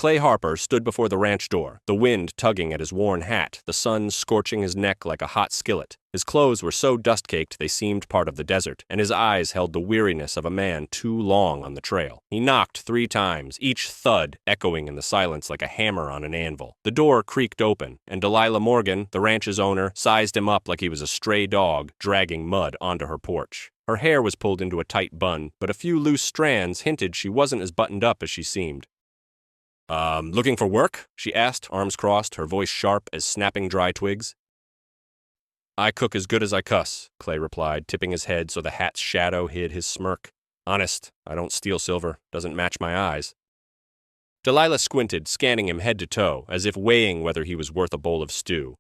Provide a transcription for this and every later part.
Clay Harper stood before the ranch door, the wind tugging at his worn hat, the sun scorching his neck like a hot skillet. His clothes were so dust-caked they seemed part of the desert, and his eyes held the weariness of a man too long on the trail. He knocked 3 times, each thud echoing in the silence like a hammer on an anvil. The door creaked open, and Delilah Morgan, the ranch's owner, sized him up like he was a stray dog, dragging mud onto her porch. Her hair was pulled into a tight bun, but a few loose strands hinted she wasn't as buttoned up as she seemed. Looking for work?" she asked, arms crossed, her voice sharp as snapping dry twigs. "I cook as good as I cuss," Clay replied, tipping his head so the hat's shadow hid his smirk. "Honest, I don't steal silver. Doesn't match my eyes." Delilah squinted, scanning him head to toe, as if weighing whether he was worth a bowl of stew.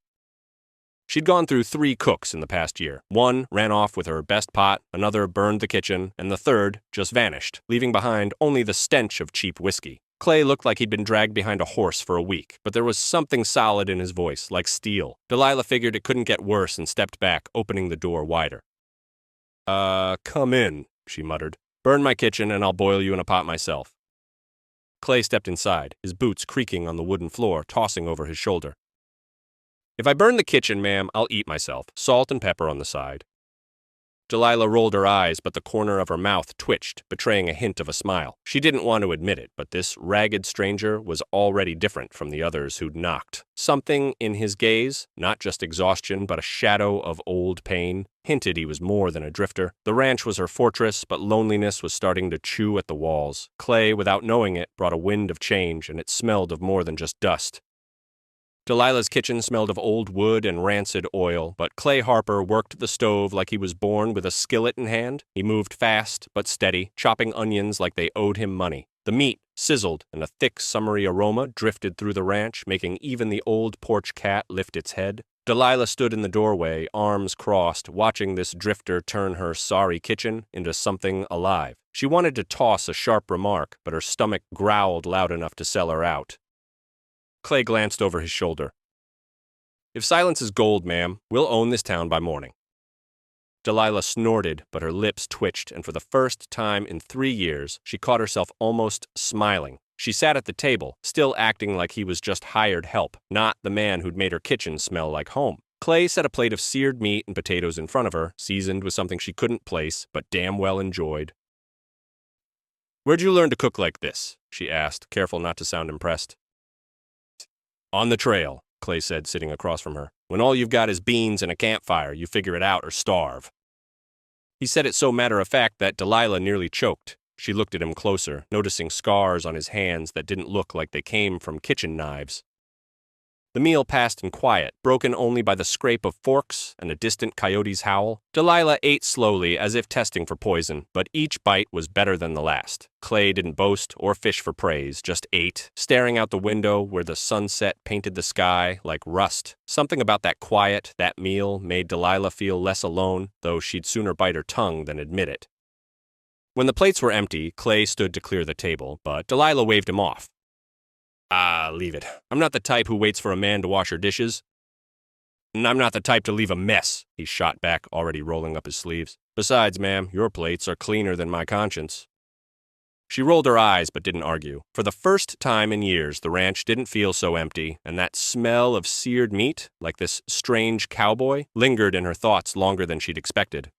She'd gone through 3 cooks in the past year. One ran off with her best pot, another burned the kitchen, and the third just vanished, leaving behind only the stench of cheap whiskey. Clay looked like he'd been dragged behind a horse for a week, but there was something solid in his voice, like steel. Delilah figured it couldn't get worse and stepped back, opening the door wider. Come in," she muttered. "Burn my kitchen and I'll boil you in a pot myself." Clay stepped inside, his boots creaking on the wooden floor, tossing over his shoulder. "If I burn the kitchen, ma'am, I'll eat myself. Salt and pepper on the side." Delilah rolled her eyes, but the corner of her mouth twitched, betraying a hint of a smile. She didn't want to admit it, but this ragged stranger was already different from the others who'd knocked. Something in his gaze, not just exhaustion, but a shadow of old pain, hinted he was more than a drifter. The ranch was her fortress, but loneliness was starting to chew at the walls. Clay, without knowing it, brought a wind of change, and it smelled of more than just dust. Delilah's kitchen smelled of old wood and rancid oil, but Clay Harper worked the stove like he was born with a skillet in hand. He moved fast but steady, chopping onions like they owed him money. The meat sizzled, and a thick, summery aroma drifted through the ranch, making even the old porch cat lift its head. Delilah stood in the doorway, arms crossed, watching this drifter turn her sorry kitchen into something alive. She wanted to toss a sharp remark, but her stomach growled loud enough to sell her out. Clay glanced over his shoulder. "If silence is gold, ma'am, we'll own this town by morning." Delilah snorted, but her lips twitched, and for the first time in 3 years, she caught herself almost smiling. She sat at the table, still acting like he was just hired help, not the man who'd made her kitchen smell like home. Clay set a plate of seared meat and potatoes in front of her, seasoned with something she couldn't place, but damn well enjoyed. "Where'd you learn to cook like this?" she asked, careful not to sound impressed. "On the trail," Clay said, sitting across from her. "When all you've got is beans and a campfire, you figure it out or starve." He said it so matter-of-fact that Delilah nearly choked. She looked at him closer, noticing scars on his hands that didn't look like they came from kitchen knives. The meal passed in quiet, broken only by the scrape of forks and a distant coyote's howl. Delilah ate slowly, as if testing for poison, but each bite was better than the last. Clay didn't boast or fish for praise, just ate, staring out the window where the sunset painted the sky like rust. Something about that quiet, that meal, made Delilah feel less alone, though she'd sooner bite her tongue than admit it. When the plates were empty, Clay stood to clear the table, but Delilah waved him off. Leave it. I'm not the type who waits for a man to wash her dishes. And I'm not the type to leave a mess," he shot back, already rolling up his sleeves. "Besides, ma'am, your plates are cleaner than my conscience." She rolled her eyes but didn't argue. For the first time in years, the ranch didn't feel so empty, and that smell of seared meat, like this strange cowboy, lingered in her thoughts longer than she'd expected.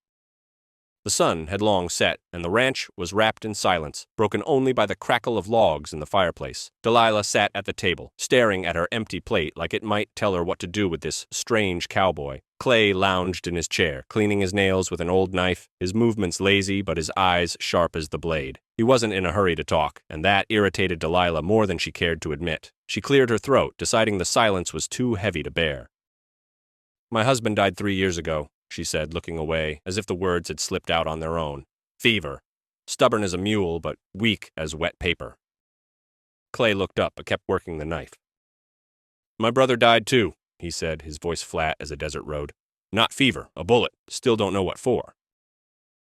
The sun had long set, and the ranch was wrapped in silence, broken only by the crackle of logs in the fireplace. Delilah sat at the table, staring at her empty plate like it might tell her what to do with this strange cowboy. Clay lounged in his chair, cleaning his nails with an old knife, his movements lazy but his eyes sharp as the blade. He wasn't in a hurry to talk, and that irritated Delilah more than she cared to admit. She cleared her throat, deciding the silence was too heavy to bear. "My husband died 3 years ago," she said, looking away, as if the words had slipped out on their own. "Fever. Stubborn as a mule, but weak as wet paper." Clay looked up, but kept working the knife. "My brother died too," he said, his voice flat as a desert road. "Not fever, a bullet. Still don't know what for."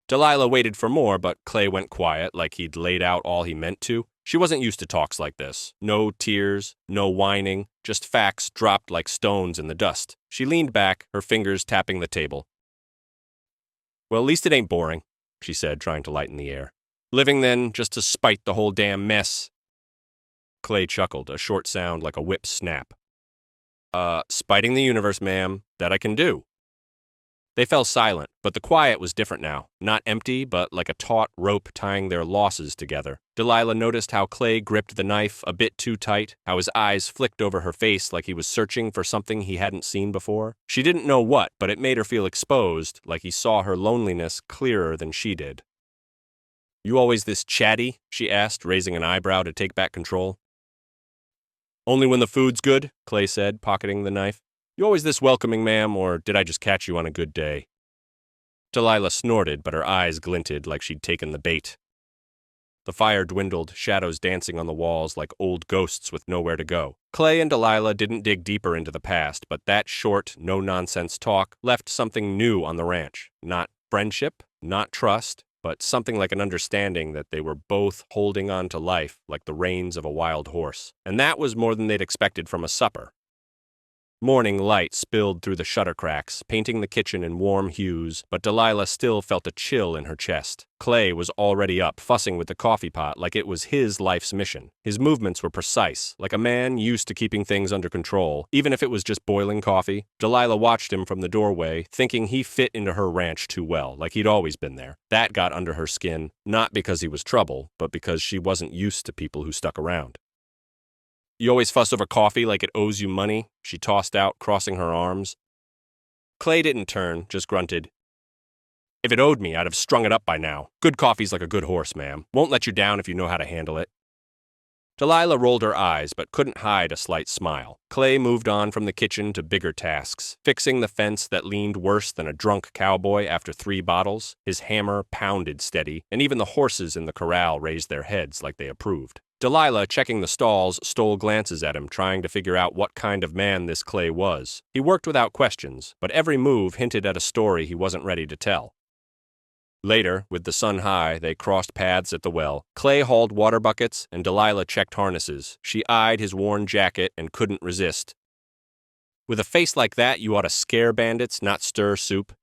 Delilah waited for more, but Clay went quiet, like he'd laid out all he meant to. She wasn't used to talks like this. No tears, no whining, just facts dropped like stones in the dust. She leaned back, her fingers tapping the table. "Well, at least it ain't boring," she said, trying to lighten the air. "Living then, just to spite the whole damn mess." Clay chuckled, a short sound like a whip snap. Spiting the universe, ma'am. That I can do. They fell silent, but the quiet was different now. Not empty, but like a taut rope tying their losses together. Delilah noticed how Clay gripped the knife a bit too tight, how his eyes flicked over her face like he was searching for something he hadn't seen before. She didn't know what, but it made her feel exposed, like he saw her loneliness clearer than she did. You always this chatty? She asked, raising an eyebrow to take back control. Only when the food's good, Clay said, pocketing the knife. You always this welcoming, ma'am, or did I just catch you on a good day? Delilah snorted, but her eyes glinted like she'd taken the bait. The fire dwindled, shadows dancing on the walls like old ghosts with nowhere to go. Clay and Delilah didn't dig deeper into the past, but that short, no-nonsense talk left something new on the ranch. Not friendship, not trust, but something like an understanding that they were both holding on to life like the reins of a wild horse. And that was more than they'd expected from a supper. Morning light spilled through the shutter cracks, painting the kitchen in warm hues, but Delilah still felt a chill in her chest. Clay was already up, fussing with the coffee pot like it was his life's mission. His movements were precise, like a man used to keeping things under control, even if it was just boiling coffee. Delilah watched him from the doorway, thinking he fit into her ranch too well, like he'd always been there. That got under her skin, not because he was trouble, but because she wasn't used to people who stuck around. You always fuss over coffee like it owes you money, she tossed out, crossing her arms. Clay didn't turn, just grunted. If it owed me, I'd have strung it up by now. Good coffee's like a good horse, ma'am. Won't let you down if you know how to handle it. Delilah rolled her eyes, but couldn't hide a slight smile. Clay moved on from the kitchen to bigger tasks, fixing the fence that leaned worse than a drunk cowboy after 3 bottles. His hammer pounded steady, and even the horses in the corral raised their heads like they approved. Delilah, checking the stalls, stole glances at him, trying to figure out what kind of man this Clay was. He worked without questions, but every move hinted at a story he wasn't ready to tell. Later, with the sun high, they crossed paths at the well. Clay hauled water buckets, and Delilah checked harnesses. She eyed his worn jacket and couldn't resist. With a face like that, you ought to scare bandits, not stir soup.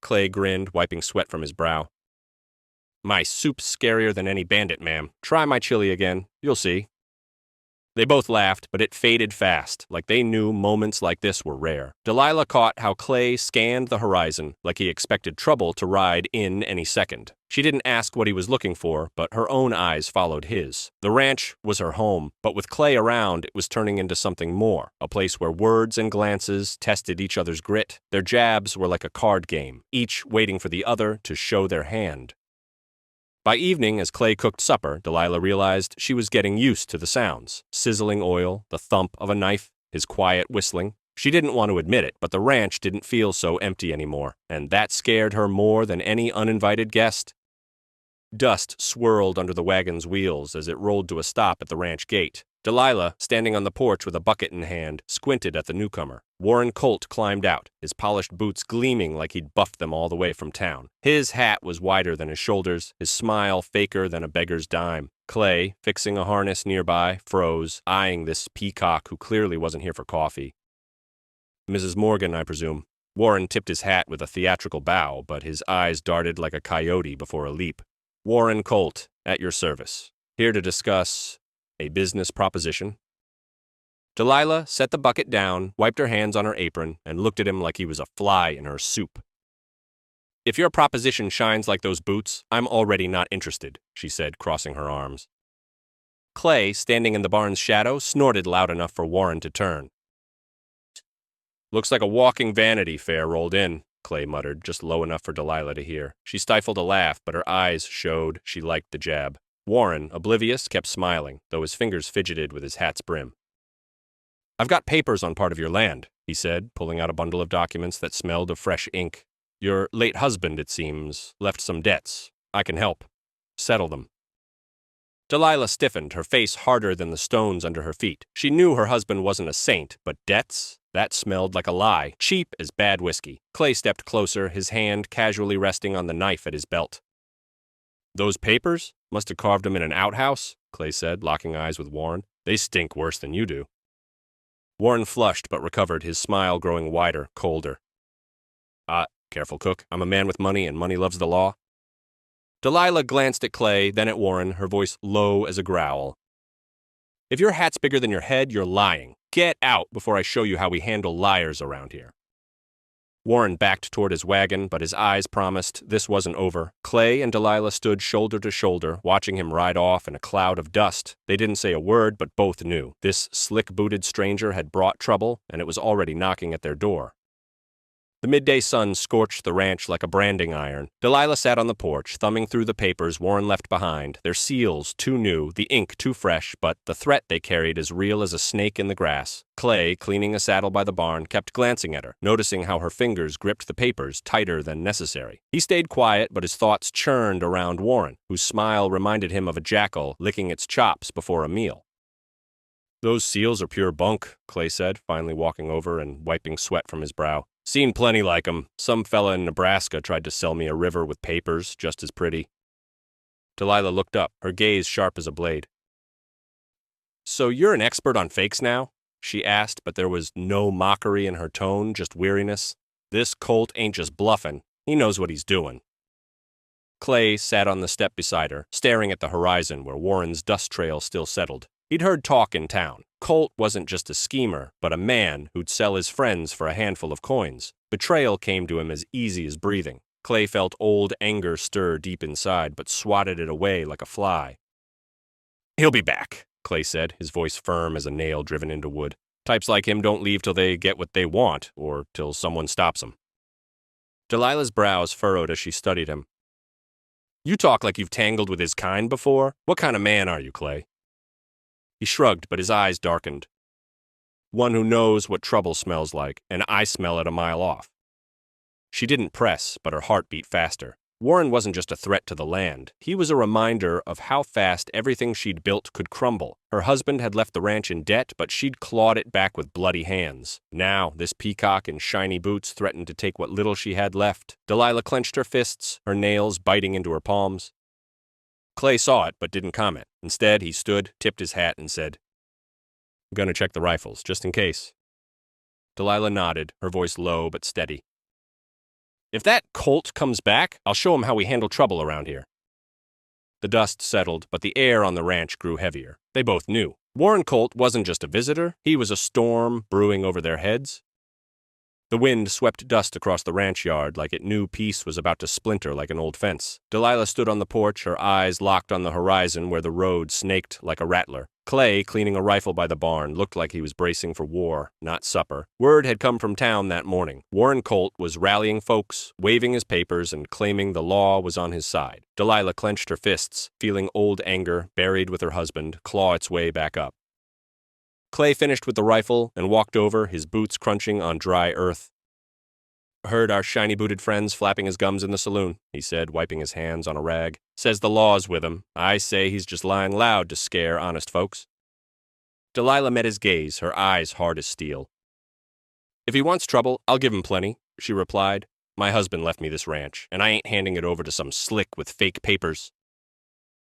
Clay grinned, wiping sweat from his brow. My soup's scarier than any bandit, ma'am. Try my chili again. You'll see. They both laughed, but it faded fast, like they knew moments like this were rare. Delilah caught how Clay scanned the horizon, like he expected trouble to ride in any second. She didn't ask what he was looking for, but her own eyes followed his. The ranch was her home, but with Clay around, it was turning into something more, a place where words and glances tested each other's grit. Their jabs were like a card game, each waiting for the other to show their hand. By evening, as Clay cooked supper, Delilah realized she was getting used to the sounds. Sizzling oil, the thump of a knife, his quiet whistling. She didn't want to admit it, but the ranch didn't feel so empty anymore, and that scared her more than any uninvited guest. Dust swirled under the wagon's wheels as it rolled to a stop at the ranch gate. Delilah, standing on the porch with a bucket in hand, squinted at the newcomer. Warren Colt climbed out, his polished boots gleaming like he'd buffed them all the way from town. His hat was wider than his shoulders, his smile faker than a beggar's dime. Clay, fixing a harness nearby, froze, eyeing this peacock who clearly wasn't here for coffee. Mrs. Morgan, I presume. Warren tipped his hat with a theatrical bow, but his eyes darted like a coyote before a leap. Warren Colt, at your service. Here to discuss a business proposition. Delilah set the bucket down, wiped her hands on her apron, and looked at him like he was a fly in her soup. If your proposition shines like those boots, I'm already not interested, she said, crossing her arms. Clay, standing in the barn's shadow, snorted loud enough for Warren to turn. Looks like a walking vanity fair rolled in, Clay muttered, just low enough for Delilah to hear. She stifled a laugh, but her eyes showed she liked the jab. Warren, oblivious, kept smiling, though his fingers fidgeted with his hat's brim. I've got papers on part of your land, he said, pulling out a bundle of documents that smelled of fresh ink. Your late husband, it seems, left some debts. I can help. Settle them. Delilah stiffened, her face harder than the stones under her feet. She knew her husband wasn't a saint, but debts? That smelled like a lie, cheap as bad whiskey. Clay stepped closer, his hand casually resting on the knife at his belt. Those papers? Must have carved them in an outhouse, Clay said, locking eyes with Warren. They stink worse than you do. Warren flushed but recovered, his smile growing wider, colder. Careful, Cook. I'm a man with money, and money loves the law. Delilah glanced at Clay, then at Warren, her voice low as a growl. If your hat's bigger than your head, you're lying. Get out before I show you how we handle liars around here. Warren backed toward his wagon, but his eyes promised this wasn't over. Clay and Delilah stood shoulder to shoulder, watching him ride off in a cloud of dust. They didn't say a word, but both knew. This slick-booted stranger had brought trouble, and it was already knocking at their door. The midday sun scorched the ranch like a branding iron. Delilah sat on the porch, thumbing through the papers Warren left behind, their seals too new, the ink too fresh, but the threat they carried as real as a snake in the grass. Clay, cleaning a saddle by the barn, kept glancing at her, noticing how her fingers gripped the papers tighter than necessary. He stayed quiet, but his thoughts churned around Warren, whose smile reminded him of a jackal licking its chops before a meal. "Those seals are pure bunk," Clay said, finally walking over and wiping sweat from his brow. "Seen plenty like 'em. Some fella in Nebraska tried to sell me a river with papers, just as pretty." Delilah looked up, her gaze sharp as a blade. "So you're an expert on fakes now?" she asked, but there was no mockery in her tone, just weariness. "This colt ain't just bluffing. He knows what he's doing." Clay sat on the step beside her, staring at the horizon where Warren's dust trail still settled. He'd heard talk in town. Colt wasn't just a schemer, but a man who'd sell his friends for a handful of coins. Betrayal came to him as easy as breathing. Clay felt old anger stir deep inside, but swatted it away like a fly. "He'll be back," Clay said, his voice firm as a nail driven into wood. "Types like him don't leave till they get what they want, or till someone stops them." Delilah's brows furrowed as she studied him. "You talk like you've tangled with his kind before. What kind of man are you, Clay?" He shrugged, but his eyes darkened. "One who knows what trouble smells like, and I smell it a mile off." She didn't press, but her heart beat faster. Warren wasn't just a threat to the land. He was a reminder of how fast everything she'd built could crumble. Her husband had left the ranch in debt, but she'd clawed it back with bloody hands. Now, this peacock in shiny boots threatened to take what little she had left. Delilah clenched her fists, her nails biting into her palms. Clay saw it, but didn't comment. Instead, he stood, tipped his hat, and said, "I'm gonna check the rifles, just in case." Delilah nodded, her voice low but steady. "If that colt comes back, I'll show him how we handle trouble around here." The dust settled, but the air on the ranch grew heavier. They both knew. Warren Colt wasn't just a visitor, he was a storm brewing over their heads. The wind swept dust across the ranch yard like it knew peace was about to splinter like an old fence. Delilah stood on the porch, her eyes locked on the horizon where the road snaked like a rattler. Clay, cleaning a rifle by the barn, looked like he was bracing for war, not supper. Word had come from town that morning. Warren Colt was rallying folks, waving his papers, and claiming the law was on his side. Delilah clenched her fists, feeling old anger, buried with her husband, claw its way back up. Clay finished with the rifle and walked over, his boots crunching on dry earth. "Heard our shiny-booted friend's flapping his gums in the saloon," he said, wiping his hands on a rag. "Says the law's with him. I say he's just lying loud to scare honest folks." Delilah met his gaze, her eyes hard as steel. "If he wants trouble, I'll give him plenty," she replied. "My husband left me this ranch, and I ain't handing it over to some slick with fake papers."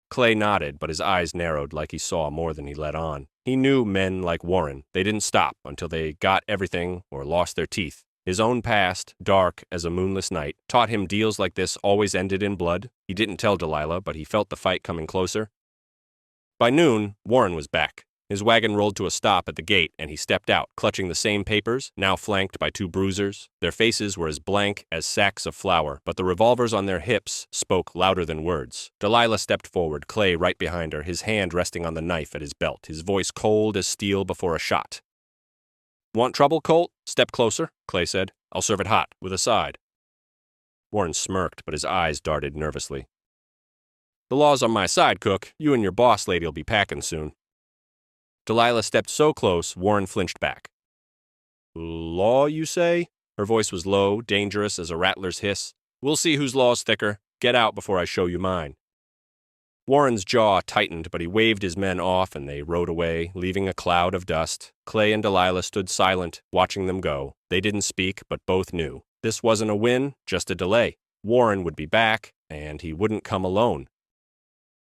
Clay nodded, but his eyes narrowed like he saw more than he let on. He knew men like Warren. They didn't stop until they got everything or lost their teeth. His own past, dark as a moonless night, taught him deals like this always ended in blood. He didn't tell Delilah, but he felt the fight coming closer. By noon, Warren was back. His wagon rolled to a stop at the gate, and he stepped out, clutching the same papers, now flanked by two bruisers. Their faces were as blank as sacks of flour, but the revolvers on their hips spoke louder than words. Delilah stepped forward, Clay right behind her, his hand resting on the knife at his belt, his voice cold as steel before a shot. "Want trouble, Colt? Step closer," Clay said. "I'll serve it hot, with a side." Warren smirked, but his eyes darted nervously. "The law's on my side, Cook. You and your boss lady'll be packing soon." Delilah stepped so close, Warren flinched back. "Law, you say?" Her voice was low, dangerous as a rattler's hiss. "We'll see whose law's thicker. Get out before I show you mine." Warren's jaw tightened, but he waved his men off and they rode away, leaving a cloud of dust. Clay and Delilah stood silent, watching them go. They didn't speak, but both knew. This wasn't a win, just a delay. Warren would be back, and he wouldn't come alone.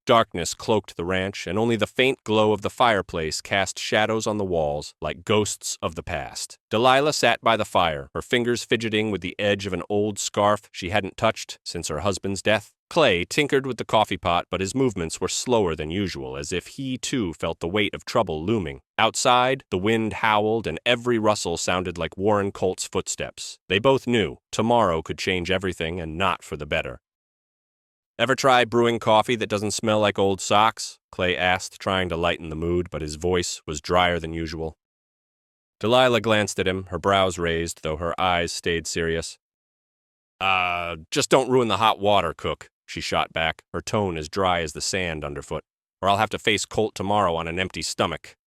Darkness cloaked the ranch, and only the faint glow of the fireplace cast shadows on the walls like ghosts of the past. Delilah sat by the fire, her fingers fidgeting with the edge of an old scarf she hadn't touched since her husband's death. Clay tinkered with the coffee pot, but his movements were slower than usual, as if he too felt the weight of trouble looming. Outside, the wind howled, and every rustle sounded like Warren Colt's footsteps. They both knew tomorrow could change everything, and not for the better. "Ever try brewing coffee that doesn't smell like old socks?" Clay asked, trying to lighten the mood, but his voice was drier than usual. Delilah glanced at him, her brows raised, though her eyes stayed serious. Just don't ruin the hot water, Cook," she shot back, her tone as dry as the sand underfoot, "or I'll have to face Colt tomorrow on an empty stomach."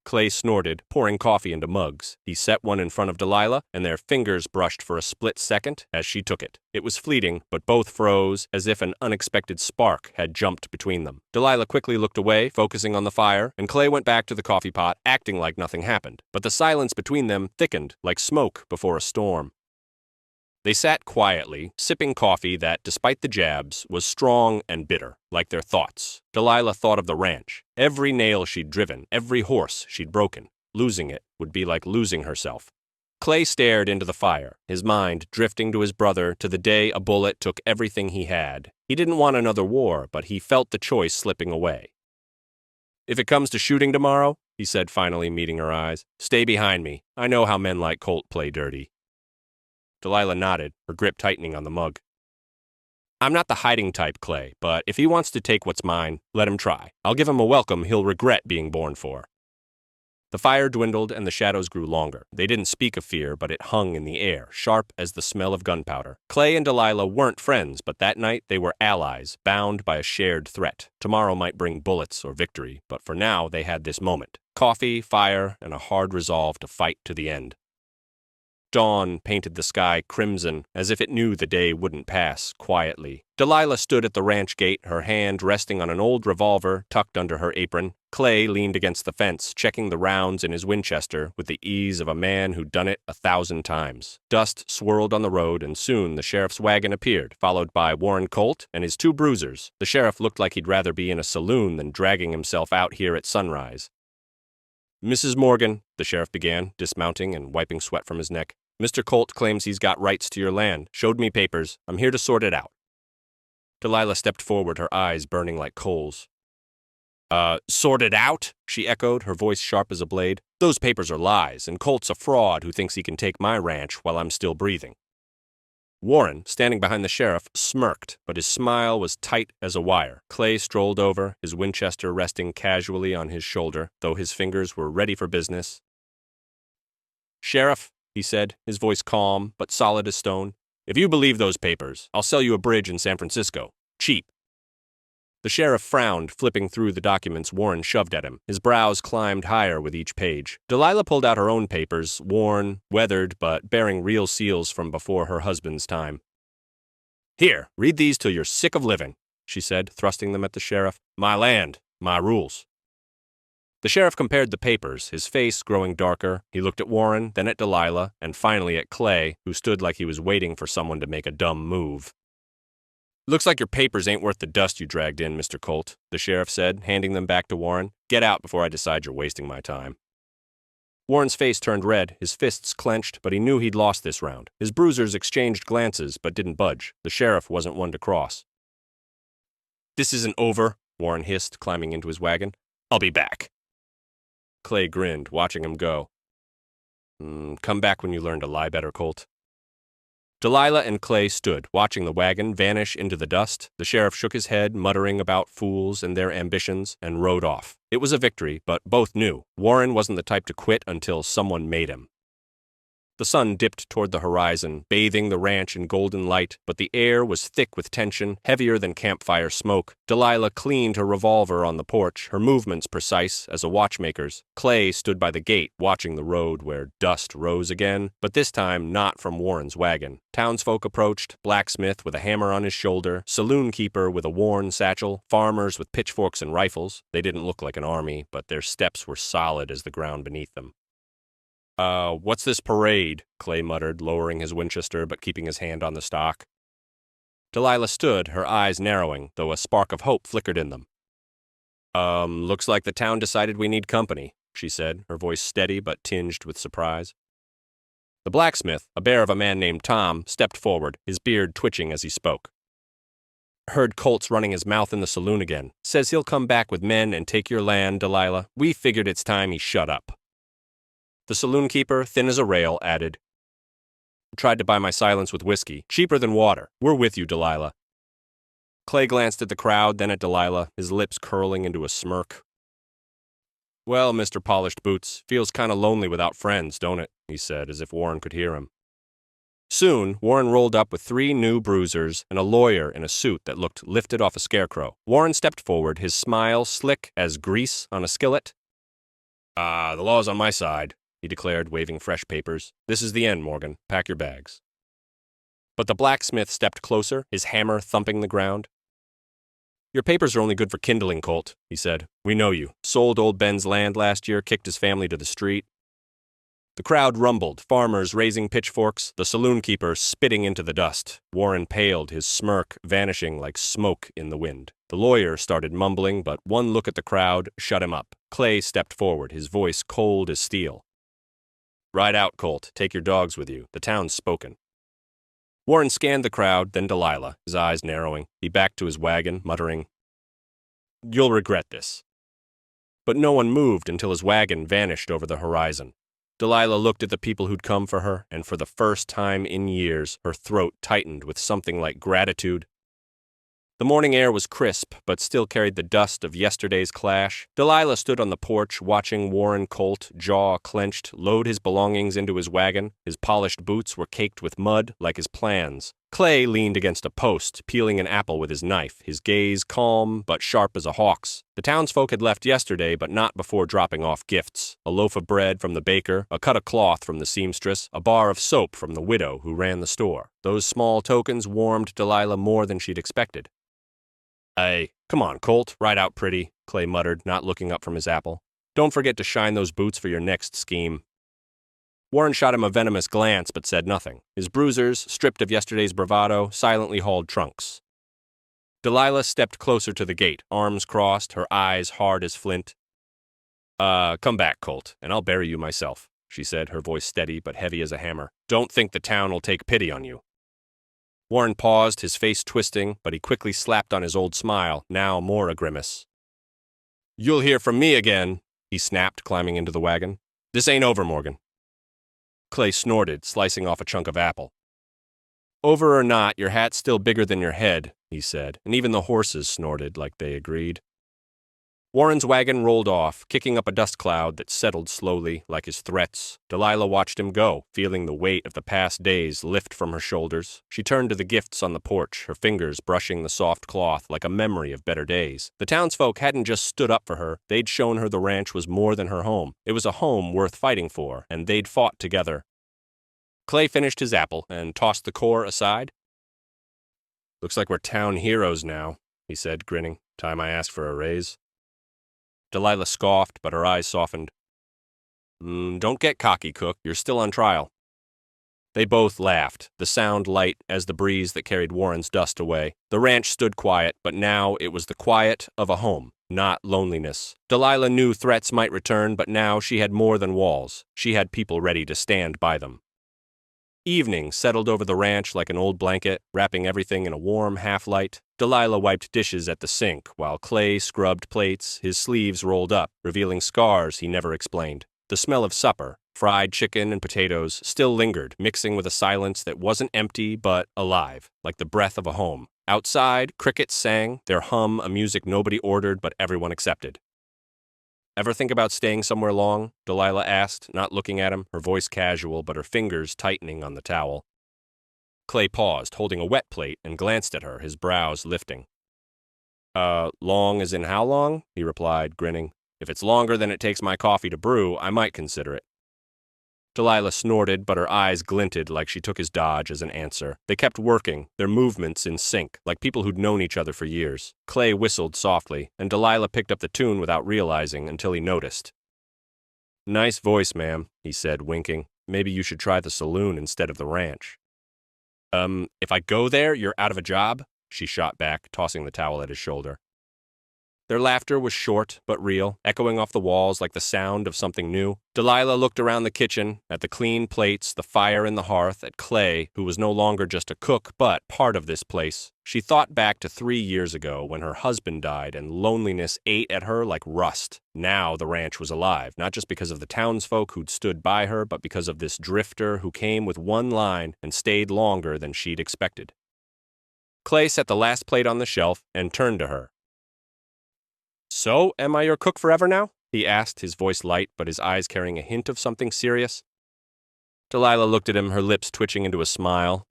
Clay snorted, pouring coffee into mugs. He set one in front of Delilah, and their fingers brushed for a split second as she took it. It was fleeting, but both froze, as if an unexpected spark had jumped between them. Delilah quickly looked away, focusing on the fire, and Clay went back to the coffee pot, acting like nothing happened. But the silence between them thickened like smoke before a storm. They sat quietly, sipping coffee that, despite the jabs, was strong and bitter, like their thoughts. Delilah thought of the ranch, every nail she'd driven, every horse she'd broken. Losing it would be like losing herself. Clay stared into the fire, his mind drifting to his brother, to the day a bullet took everything he had. He didn't want another war, but he felt the choice slipping away. "If it comes to shooting tomorrow," he said, finally meeting her eyes, "stay behind me. I know how men like Colt play dirty." Delilah nodded, her grip tightening on the mug. "I'm not the hiding type, Clay, but if he wants to take what's mine, let him try. I'll give him a welcome he'll regret being born for." The fire dwindled and the shadows grew longer. They didn't speak of fear, but it hung in the air, sharp as the smell of gunpowder. Clay and Delilah weren't friends, but that night they were allies, bound by a shared threat. Tomorrow might bring bullets or victory, but for now they had this moment. Coffee, fire, and a hard resolve to fight to the end. Dawn painted the sky crimson, as if it knew the day wouldn't pass quietly. Delilah stood at the ranch gate, her hand resting on an old revolver tucked under her apron. Clay leaned against the fence, checking the rounds in his Winchester with the ease of a man who'd done it 1,000 times. Dust swirled on the road, and soon the sheriff's wagon appeared, followed by Warren Colt and his 2 bruisers. The sheriff looked like he'd rather be in a saloon than dragging himself out here at sunrise. "Mrs. Morgan," the sheriff began, dismounting and wiping sweat from his neck, "Mr. Colt claims he's got rights to your land. Showed me papers. I'm here to sort it out." Delilah stepped forward, her eyes burning like coals. Sort it out?" she echoed, her voice sharp as a blade. "Those papers are lies, and Colt's a fraud who thinks he can take my ranch while I'm still breathing." Warren, standing behind the sheriff, smirked, but his smile was tight as a wire. Clay strolled over, his Winchester resting casually on his shoulder, though his fingers were ready for business. "Sheriff," he said, his voice calm but solid as stone, "if you believe those papers, I'll sell you a bridge in San Francisco. Cheap." The sheriff frowned, flipping through the documents Warren shoved at him. His brows climbed higher with each page. Delilah pulled out her own papers, worn, weathered, but bearing real seals from before her husband's time. "Here, read these till you're sick of living," she said, thrusting them at the sheriff. "My land, my rules." The sheriff compared the papers, his face growing darker. He looked at Warren, then at Delilah, and finally at Clay, who stood like he was waiting for someone to make a dumb move. "Looks like your papers ain't worth the dust you dragged in, Mr. Colt," the sheriff said, handing them back to Warren. "Get out before I decide you're wasting my time." Warren's face turned red, his fists clenched, but he knew he'd lost this round. His bruisers exchanged glances, but didn't budge. The sheriff wasn't one to cross. "This isn't over," Warren hissed, climbing into his wagon. "I'll be back." Clay grinned, watching him go. Come back when you learn to lie better, Colt." Delilah and Clay stood, watching the wagon vanish into the dust. The sheriff shook his head, muttering about fools and their ambitions, and rode off. It was a victory, but both knew Warren wasn't the type to quit until someone made him. The sun dipped toward the horizon, bathing the ranch in golden light, but the air was thick with tension, heavier than campfire smoke. Delilah cleaned her revolver on the porch, her movements precise as a watchmaker's. Clay stood by the gate, watching the road where dust rose again, but this time not from Warren's wagon. Townsfolk approached, blacksmith with a hammer on his shoulder, saloon keeper with a worn satchel, farmers with pitchforks and rifles. They didn't look like an army, but their steps were solid as the ground beneath them. What's this parade?" Clay muttered, lowering his Winchester but keeping his hand on the stock. Delilah stood, her eyes narrowing, though a spark of hope flickered in them. Looks like the town decided we need company," she said, her voice steady but tinged with surprise. The blacksmith, a bear of a man named Tom, stepped forward, his beard twitching as he spoke. Heard Colt's running his mouth in the saloon again. Says he'll come back with men and take your land, Delilah. We figured it's time he shut up. The saloon keeper, thin as a rail, added, Tried to buy my silence with whiskey. Cheaper than water. We're with you, Delilah. Clay glanced at the crowd, then at Delilah, his lips curling into a smirk. Well, Mr. Polished Boots, feels kind of lonely without friends, don't it? He said, as if Warren could hear him. Soon, Warren rolled up with 3 new bruisers and a lawyer in a suit that looked lifted off a scarecrow. Warren stepped forward, his smile slick as grease on a skillet. The law's on my side, he declared, waving fresh papers. This is the end, Morgan. Pack your bags. But the blacksmith stepped closer, his hammer thumping the ground. Your papers are only good for kindling, Colt, he said. We know you. Sold old Ben's land last year, kicked his family to the street. The crowd rumbled, farmers raising pitchforks, the saloon keeper spitting into the dust. Warren paled, his smirk vanishing like smoke in the wind. The lawyer started mumbling, but one look at the crowd shut him up. Clay stepped forward, his voice cold as steel. Ride out, Colt. Take your dogs with you. The town's spoken. Warren scanned the crowd, then Delilah, his eyes narrowing. He backed to his wagon, muttering, You'll regret this. But no one moved until his wagon vanished over the horizon. Delilah looked at the people who'd come for her, and for the first time in years, her throat tightened with something like gratitude. The morning air was crisp, but still carried the dust of yesterday's clash. Delilah stood on the porch, watching Warren Colt, jaw clenched, load his belongings into his wagon. His polished boots were caked with mud, like his plans. Clay leaned against a post, peeling an apple with his knife, his gaze calm but sharp as a hawk's. The townsfolk had left yesterday, but not before dropping off gifts. A loaf of bread from the baker, a cut of cloth from the seamstress, a bar of soap from the widow who ran the store. Those small tokens warmed Delilah more than she'd expected. Hey, come on, Colt, ride out pretty, Clay muttered, not looking up from his apple. Don't forget to shine those boots for your next scheme. Warren shot him a venomous glance but said nothing. His bruisers, stripped of yesterday's bravado, silently hauled trunks. Delilah stepped closer to the gate, arms crossed, her eyes hard as flint. Come back, Colt, and I'll bury you myself, she said, her voice steady but heavy as a hammer. Don't think the town will take pity on you. Warren paused, his face twisting, but he quickly slapped on his old smile, now more a grimace. You'll hear from me again, he snapped, climbing into the wagon. This ain't over, Morgan. Clay snorted, slicing off a chunk of apple. Over or not, your hat's still bigger than your head, he said, and even the horses snorted like they agreed. Warren's wagon rolled off, kicking up a dust cloud that settled slowly, like his threats. Delilah watched him go, feeling the weight of the past days lift from her shoulders. She turned to the gifts on the porch, her fingers brushing the soft cloth like a memory of better days. The townsfolk hadn't just stood up for her, they'd shown her the ranch was more than her home. It was a home worth fighting for, and they'd fought together. Clay finished his apple and tossed the core aside. Looks like we're town heroes now, he said, grinning. Time I asked for a raise. Delilah scoffed, but her eyes softened. Don't get cocky, Cook. You're still on trial. They both laughed, the sound light as the breeze that carried Warren's dust away. The ranch stood quiet, but now it was the quiet of a home, not loneliness. Delilah knew threats might return, but now she had more than walls. She had people ready to stand by them. Evening settled over the ranch like an old blanket, wrapping everything in a warm half-light. Delilah wiped dishes at the sink, while Clay scrubbed plates, his sleeves rolled up, revealing scars he never explained. The smell of supper, fried chicken and potatoes, still lingered, mixing with a silence that wasn't empty but alive, like the breath of a home. Outside, crickets sang, their hum a music nobody ordered but everyone accepted. Ever think about staying somewhere long? Delilah asked, not looking at him, her voice casual but her fingers tightening on the towel. Clay paused, holding a wet plate, and glanced at her, his brows lifting. Long as in how long? He replied, grinning. If it's longer than it takes my coffee to brew, I might consider it. Delilah snorted, but her eyes glinted like she took his dodge as an answer. They kept working, their movements in sync, like people who'd known each other for years. Clay whistled softly, and Delilah picked up the tune without realizing until he noticed. Nice voice, ma'am, he said, winking. Maybe you should try the saloon instead of the ranch. If I go there, you're out of a job? She shot back, tossing the towel at his shoulder. Their laughter was short but real, echoing off the walls like the sound of something new. Delilah looked around the kitchen, at the clean plates, the fire in the hearth, at Clay, who was no longer just a cook, but part of this place. She thought back to 3 years ago when her husband died and loneliness ate at her like rust. Now the ranch was alive, not just because of the townsfolk who'd stood by her, but because of this drifter who came with one line and stayed longer than she'd expected. Clay set the last plate on the shelf and turned to her. "So, am I your cook forever now?" he asked, his voice light but his eyes carrying a hint of something serious. Delilah looked at him, her lips twitching into a smile.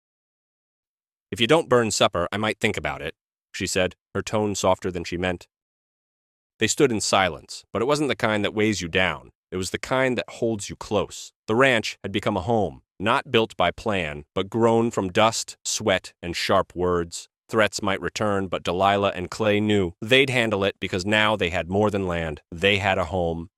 "If you don't burn supper, I might think about it," she said, her tone softer than she meant. They stood in silence, but it wasn't the kind that weighs you down. It was the kind that holds you close. The ranch had become a home, not built by plan, but grown from dust, sweat, and sharp words. Threats might return, but Delilah and Clay knew they'd handle it because now they had more than land. They had a home,